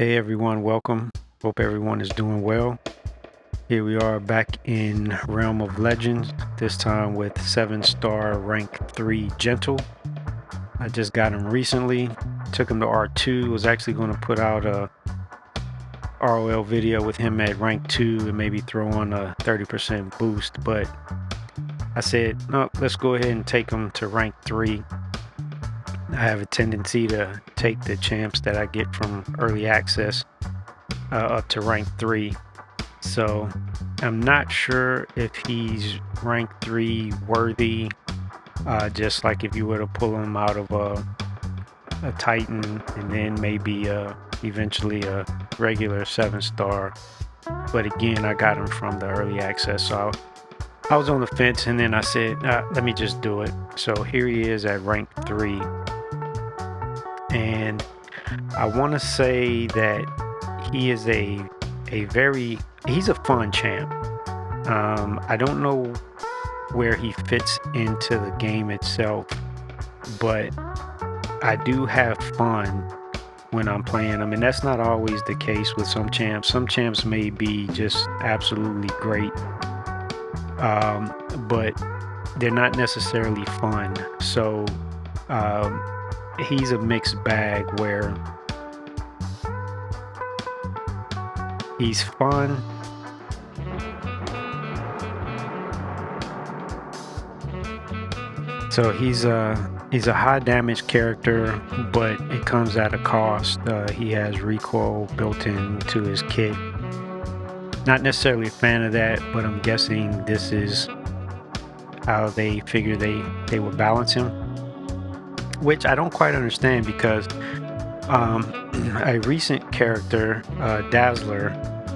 Hey everyone, welcome. Hope everyone is doing well. Here we are back in Realm of Legends, this time with 7-star rank 3 Gentle. I just got him recently, took him to R2, was actually going to put out a ROL video with him at rank 2 and maybe throw on a 30% boost, but I said, no, let's go ahead and take him to rank 3. I have a tendency to take the champs that I get from early access up to rank 3. So I'm not sure if he's rank 3 worthy, just like if you were to pull him out of a Titan and then maybe eventually a regular 7-star. But again, I got him from the early access, so I was on the fence, and then I said, let me just do it. So here he is at rank 3. And I want to say that he is he's a fun champ. I don't know where he fits into the game itself, but I do have fun when I'm playing him, and that's not always the case with some champs. Some champs may be just absolutely great, but they're not necessarily fun. So he's a mixed bag where he's fun, so he's a high damage character, but it comes at a cost. He has recoil built into his kit. Not necessarily a fan of that, but I'm guessing this is how they figure they would balance him, which I don't quite understand, because a recent character, Dazzler,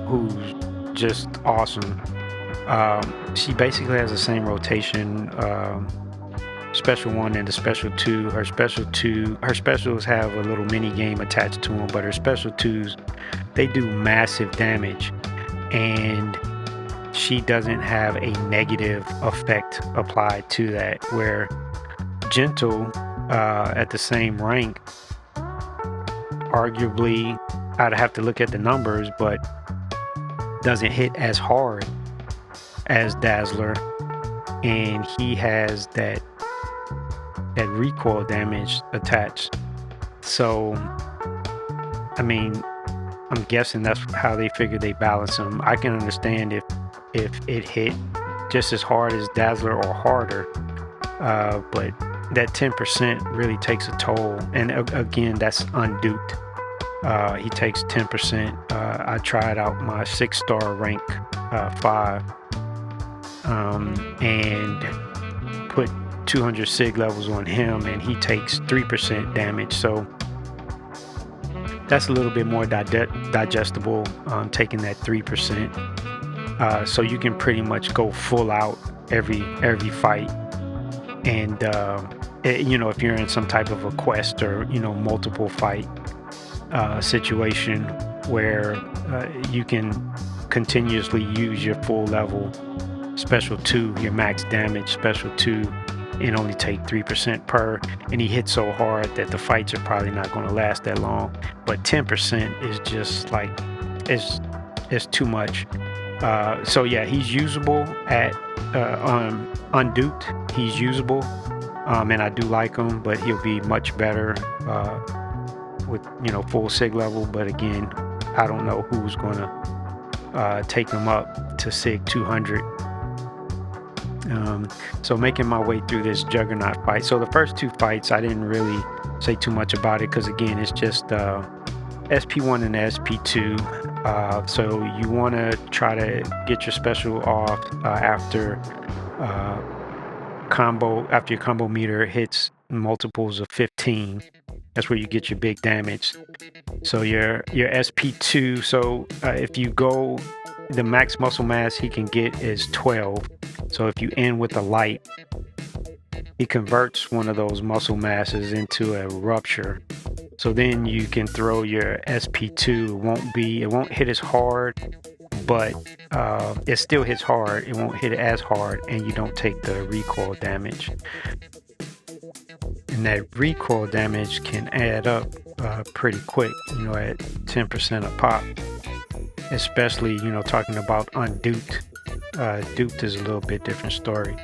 who's just awesome, she basically has the same rotation, special 1 and the special 2. Her specials have a little mini game attached to them, but her special 2s, they do massive damage, and she doesn't have a negative effect applied to that, where Gentle, at the same rank, arguably, I'd have to look at the numbers, but doesn't hit as hard as Dazzler, and he has that recoil damage attached. So I mean, I'm guessing that's how they figure they balance them. I can understand if it hit just as hard as Dazzler or harder, but that 10% really takes a toll, and again, that's unduped. He takes 10%. I tried out my 6-star rank 5 and put 200 sig levels on him, and he takes 3% damage. So that's a little bit more digestible, taking that 3%. So you can pretty much go full out every fight, and if you're in some type of a quest or multiple fight situation where you can continuously use your full level special 2, your max damage special 2, and only take 3% per, and he hits so hard that the fights are probably not going to last that long. But 10% is just like it's too much. So yeah, he's usable at unduped. He's usable, and I do like him, but he'll be much better with full sig level. But again, I don't know who's gonna take him up to sig 200. So making my way through this Juggernaut fight. So the first 2 fights, I didn't really say too much about it, because again, it's just SP1 and SP2. So you want to try to get your special off after your combo meter hits multiples of 15. That's where you get your big damage. So your SP2, so if you go, the max muscle mass he can get is 12. So if you end with a light, he converts one of those muscle masses into a rupture. So then you can throw your SP2. It won't hit as hard, but it still hits hard. It won't hit as hard, and you don't take the recoil damage. And that recoil damage can add up pretty quick, at 10% a pop, especially, talking about unduped. Duped is a little bit different story.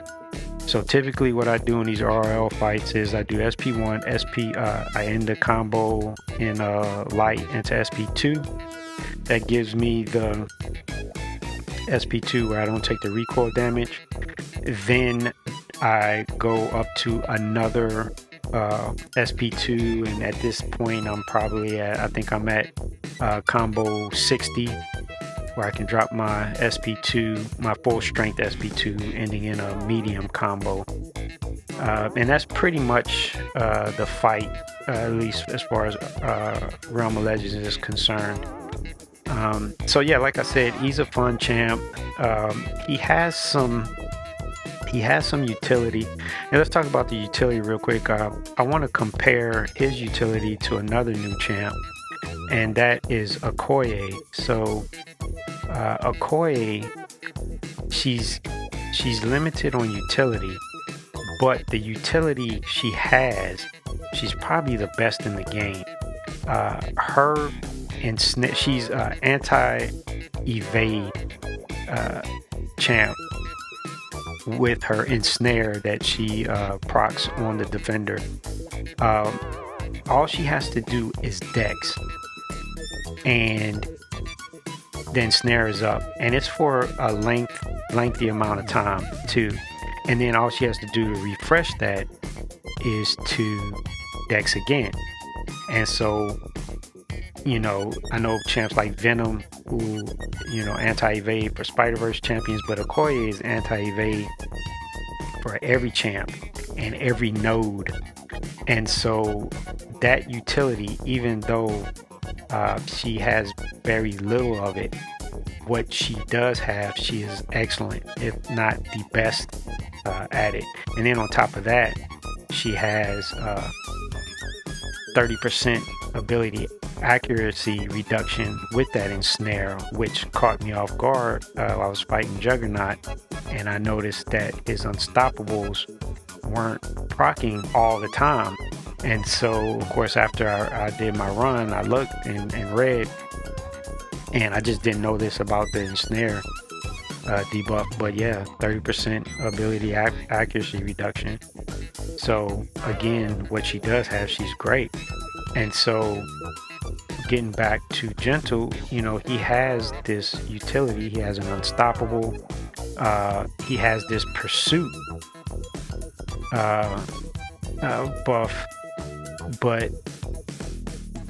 So typically what I do in these RL fights is I do SP1, I end the combo in light into SP2. That gives me the SP2 where I don't take the recoil damage. Then I go up to another SP2, and at this point I'm probably at, I think I'm at combo 60, where I can drop my SP2, my full strength SP2, ending in a medium combo. And that's pretty much the fight, at least as far as Realm of Legends is concerned. So yeah, like I said, he's a fun champ. He has some utility. Now let's talk about the utility real quick. I want to compare his utility to another new champ, and that is Okoye. So Okoye, she's limited on utility, but the utility she has, she's probably the best in the game. Her and she's anti-evade champ with her ensnare that she procs on the defender. All she has to do is dex, and then snare is up, and it's for a lengthy amount of time too. And then all she has to do to refresh that is to dex again. And so, I know champs like Venom who, anti-evade for Spider-Verse champions, but Okoye is anti-evade for every champ and every node. And so that utility, even though she has very little of it, what she does have, she is excellent, if not the best at it. And then on top of that, she has 30% ability accuracy reduction with that ensnare, which caught me off guard while I was fighting Juggernaut, and I noticed that his unstoppables weren't proccing all the time. And so of course after I did my run, I looked and read, and I just didn't know this about the ensnare debuff, but yeah, 30% ability accuracy reduction. So again, what she does have, she's great. And so getting back to Gentle, he has this utility. He has an unstoppable, he has this pursuit buff, but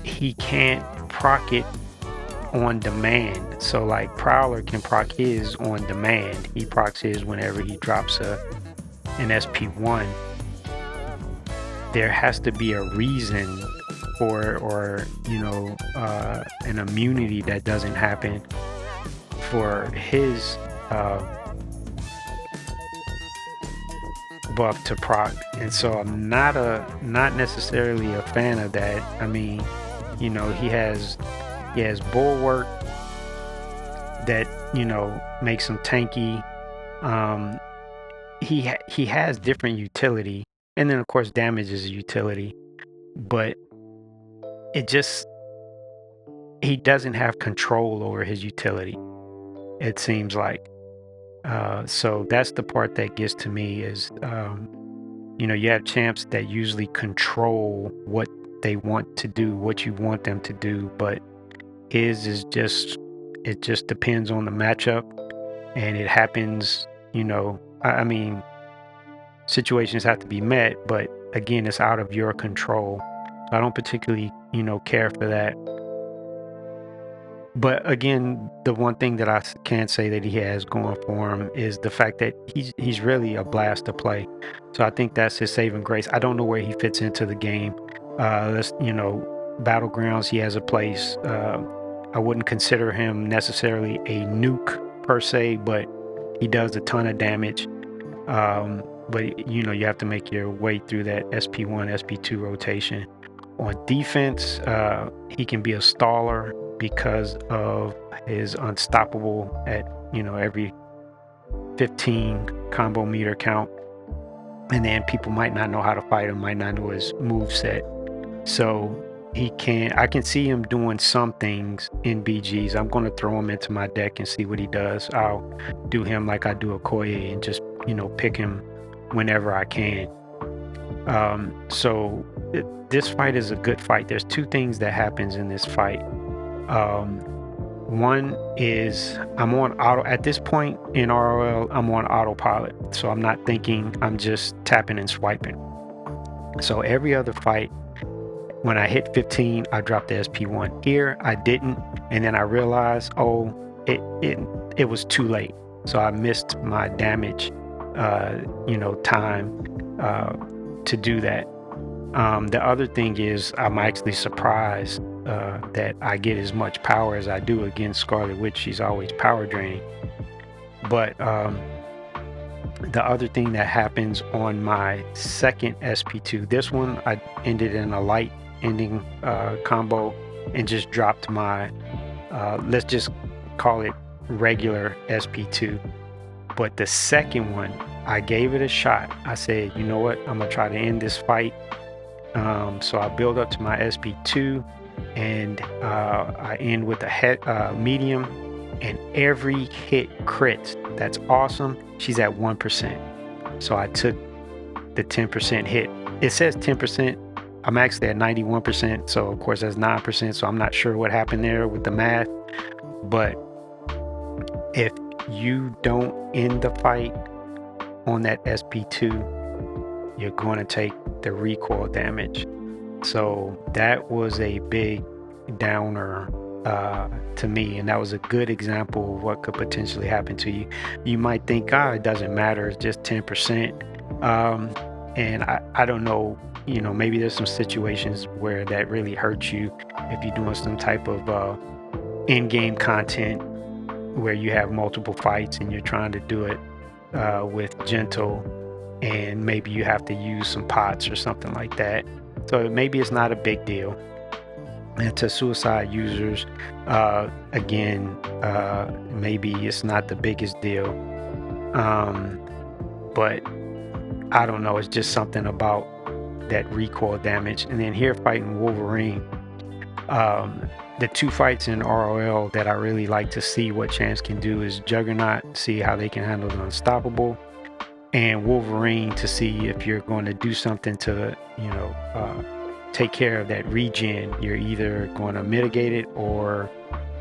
he can't proc it on demand. So like Prowler can proc his on demand. He procs his whenever he drops an SP1. There has to be a reason or an immunity that doesn't happen for his buff to proc. And so I'm not necessarily a fan of that. I mean, he has bulwark that makes him tanky. He has different utility, and then of course damage is a utility, but he doesn't have control over his utility, it seems like. So that's the part that gets to me is you have champs that usually control what they want to do, what you want them to do, but his is it just depends on the matchup, and it happens, I mean, situations have to be met, but again, it's out of your control. So I don't particularly, care for that. But again, the one thing that I can say that he has going for him is the fact that he's really a blast to play. So I think that's his saving grace. I don't know where he fits into the game. Battlegrounds, he has a place. I wouldn't consider him necessarily a nuke per se, but he does a ton of damage. But you have to make your way through that SP1, SP2 rotation. On defense, he can be a staller because of his unstoppable at every 15 combo meter count, and then people might not know how to fight him, might not know his move set. So I can see him doing some things in BGs. I'm going to throw him into my deck and see what he does. I'll do him like I do a Koye and just, pick him whenever I can. So this fight is a good fight. There's two things that happens in this fight. One is I'm on auto at this point in ROL. I'm on autopilot, so I'm not thinking. I'm just tapping and swiping. So every other fight, when I hit 15, I dropped the SP1. Here I didn't, and then I realized, oh, it was too late. So I missed my damage, time to do that. The other thing is I'm actually surprised that I get as much power as I do against Scarlet Witch. She's always power draining. But the other thing that happens on my second SP2, this one I ended in a light ending combo and just dropped my, let's just call it regular SP2. But the second one, I gave it a shot. I said, you know what, I'm gonna try to end this fight. So I build up to my SP2 and I end with a medium, and every hit crits. That's awesome. She's at 1%. So I took the 10% hit. It says 10%. I'm actually at 91%. So of course that's 9%. So I'm not sure what happened there with the math. But if you don't end the fight on that SP2, you're going to take the recoil damage. So that was a big downer to me, and that was a good example of what could potentially happen to you. You might think, it doesn't matter, it's just 10%. And I don't know, maybe there's some situations where that really hurts you if you're doing some type of in-game content where you have multiple fights and you're trying to do it with gentle, and maybe you have to use some pots or something like that. So maybe it's not a big deal. And to suicide users, again, maybe it's not the biggest deal. But I don't know, it's just something about that recoil damage. And then here fighting Wolverine, the two fights in ROL that I really like to see what Champs can do is Juggernaut, see how they can handle the unstoppable, and Wolverine to see if you're going to do something to, take care of that regen. You're either going to mitigate it or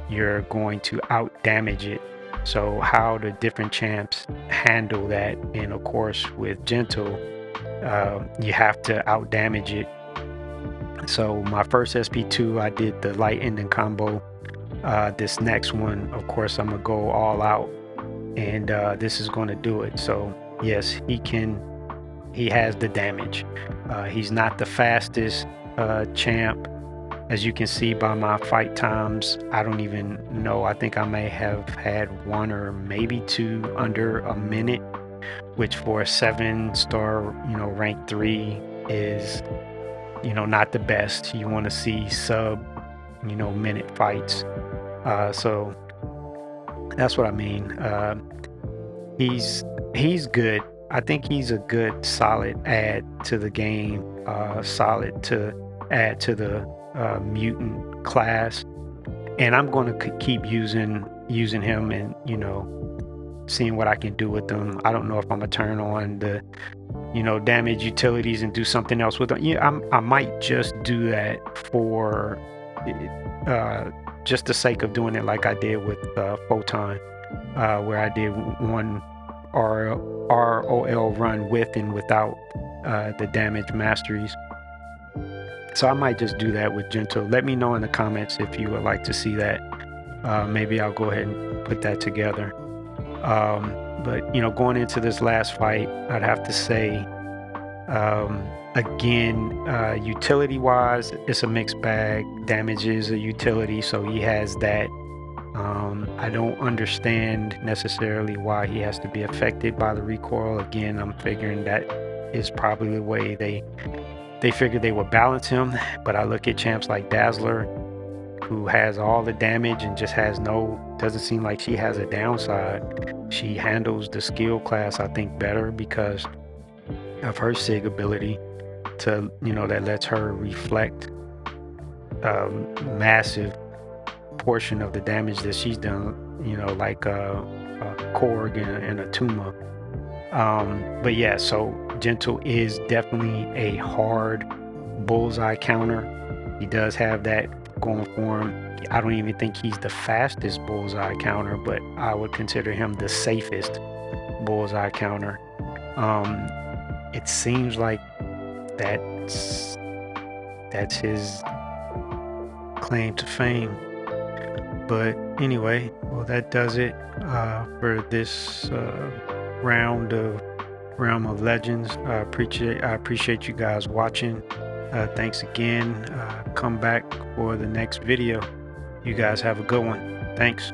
you're going to out damage it. So how the different champs handle that, and of course with gentle, you have to out damage it. So my first SP2, I did the light ending combo. This next one, of course, I'm gonna go all out, and this is going to do it. So yes, he has the damage. He's not the fastest champ, as you can see by my fight times. I don't even know, I think I may have had one or maybe two under a minute, which for a 7-star rank 3 is not the best. You want to see sub minute fights. So that's what I mean. He's good. I think he's a good solid add to the game, solid to add to the mutant class, and I'm going to keep using him and seeing what I can do with them. I don't know if I'm gonna turn on the damage utilities and do something else with them. I might just do that for just the sake of doing it, like I did with Photon, where I did one ROL run with and without the damage masteries. So I might just do that with gentle. Let me know in the comments if you would like to see that. Maybe I'll go ahead and put that together. But going into this last fight, I'd have to say, again, utility wise, it's a mixed bag. Damage is a utility, so he has that. I don't understand necessarily why he has to be affected by the recoil. Again, I'm figuring that is probably the way they figured they would balance him. But I look at champs like Dazzler, who has all the damage and just doesn't seem like she has a downside. She handles the skill class, I think, better because of her SIG ability to, that lets her reflect massive portion of the damage that she's done, you know, like a Korg and a Tuma. But yeah, so Gentle is definitely a hard bullseye counter. He does have that going for him. I don't even think he's the fastest bullseye counter, but I would consider him the safest bullseye counter. It seems like that's his claim to fame. But anyway, well, that does it for this round of Realm of Legends. I appreciate you guys watching. Thanks again. Come back for the next video. You guys have a good one. Thanks.